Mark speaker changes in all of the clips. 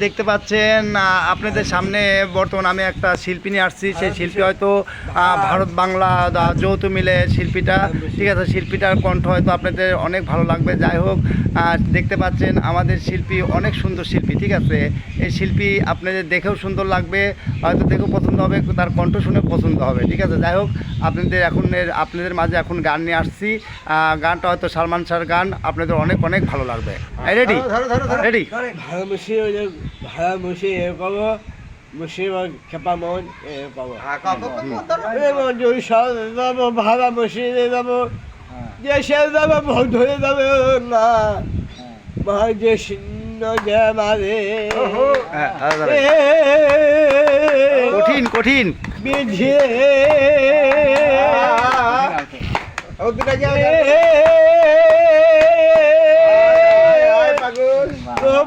Speaker 1: দেখতে পাচ্ছেন আপনাদের সামনে বর্তমান আমি একটা শিল্পী নিয়ে আসছি। সেই শিল্পী হয়তো ভারত বাংলা যৌথ মিলে শিল্পীটা, ঠিক আছে, শিল্পীটার কণ্ঠ হয়তো আপনাদের অনেক ভালো লাগবে। যাই হোক, দেখতে পাচ্ছেন আমাদের শিল্পী অনেক সুন্দর শিল্পী, ঠিক আছে। এই শিল্পী আপনাদের দেখেও সুন্দর লাগবে, হয়তো দেখেও পছন্দ হবে, তার কণ্ঠ শুনে পছন্দ হবে, ঠিক আছে। যাই হোক, আপনাদের মাঝে এখন গান নিয়ে আসছি। গানটা হয়তো সালমান শাহর গান, আপনাদের অনেক অনেক ভালো লাগবে। রেডি রেডি
Speaker 2: ভাড়ামুশি পাব মুশি খেপা মন পাব ভাড়ামুশি যাব দেশে যাব ধরে যাবে না যে শূন্য যে মারে
Speaker 1: কঠিন কঠিন
Speaker 2: বিঝে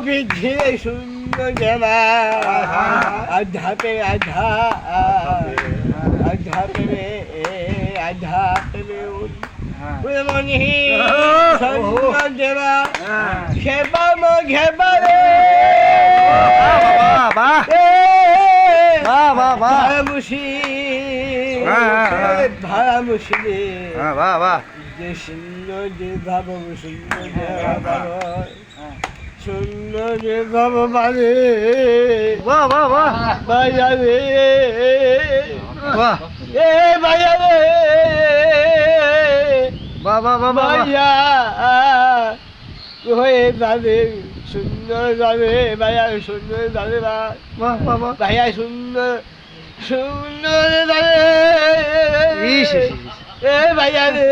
Speaker 2: বিঝে শূন্য জেলা আধা পে আধা আধা পে আধা পে মনি শূন্য জেলা খেপা মো খেপা রে ভাড়ামুশি ভাড়ামুশি রে যে শূন্য যে ভাব শূন্য যে ভাব শূন্য যে ভাব মানে ভাইয়া রে এ ভাইয়া রে ভাইয়া হয়ে যাবে সুন্দর যাবে ভাইয়া সুন্দর যাবে ভাইয়া সুন্দর সুন্দর যাবে এ ভাইয়া রে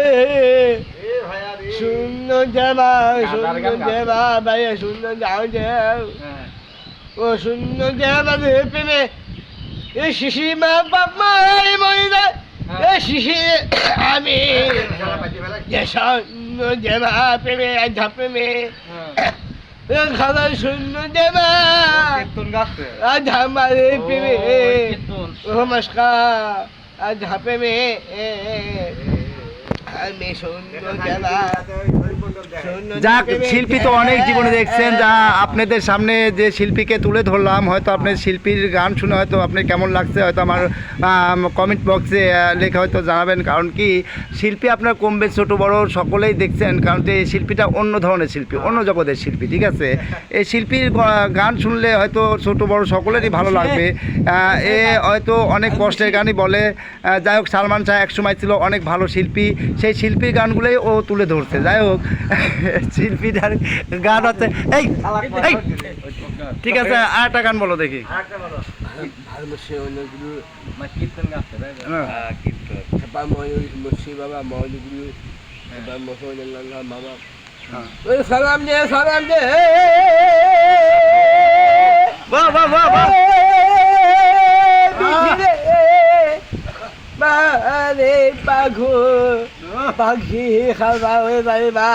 Speaker 2: সুন্দর যাবা সুন্দর যাবা ভাইয়া সুন্দর যাও যাও ও সুন্দর যাবা রে প্রেমে এ শিশি মা বাপ মা মরে যায় এ শিশি আমি যে সুন্দর যাবা প্রেমে আধা প্রেমে খাবার সুন্দর যাবা আধা মারে প্রেমে নমস্কার আধা প্রেমে
Speaker 1: যাক, শিল্পী তো অনেক জীবনে দেখছেন। যা আপনাদের সামনে যে শিল্পীকে তুলে ধরলাম, হয়তো আপনার শিল্পীর গান শুনে হয়তো আপনার কেমন লাগছে হয়তো আমার কমেন্ট বক্সে লেখা হয়তো জানাবেন। কারণ কি, শিল্পী আপনার কম বেশ ছোটো বড়ো সকলেই দেখছেন, কারণ যে এই শিল্পীটা অন্য ধরনের শিল্পী, অন্য জগতের শিল্পী, ঠিক আছে। এই শিল্পীর গান শুনলে হয়তো ছোটো বড়ো সকলেরই ভালো লাগবে। এ হয়তো অনেক কষ্টের গানই বলে। যাই হোক, সালমান শাহ একসময় ছিল অনেক ভালো শিল্পী, সেই শিল্পীর গানগুলোই ও তুলে ধরছে। যাই হোক, শিল্পীদের গান হচ্ছে এই এই ঠিক আছে, আর একটা গান বলো দেখি।
Speaker 2: সালাম দে সালাম দে
Speaker 1: বাহ বাহ বাহ বাহ
Speaker 2: রে পাঘু পাখি খাওয়া হয়ে যাইবা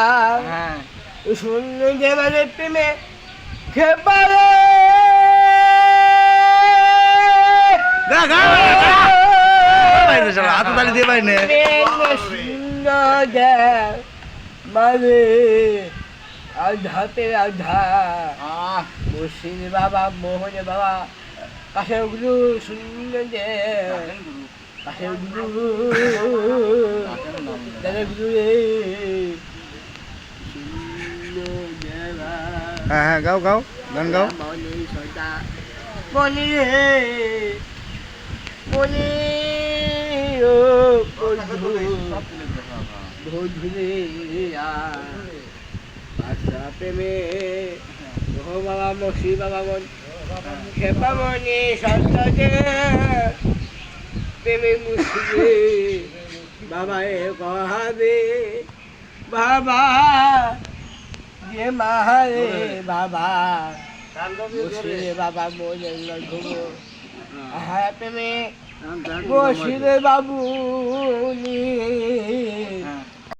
Speaker 2: শূন্য দেবারে প্রেমে খেপারে
Speaker 1: হাততালি দিয়ে পাই না
Speaker 2: শূন্য দে মানে আধাতে আধা মুর্শিদ বাবা মোহন বাবা কাশের গুরু শূন্য দে কাশের গুরু দাদা গুরু রে
Speaker 1: হ্যাঁ হ্যাঁ, গাও গাও, গান গাও।
Speaker 2: মনি রে মনি ও ধুলে আশা প্রেমে ও বাবা মসি বাবা মন খেপা মনি সন্তানে প্রেমে মুসিবে বাবা এ কহাবে বাবা যে মারে বাবা মুসিরে বাবা মনে ঘুমো হ্যাঁ প্রেমে মুসিরে বাবু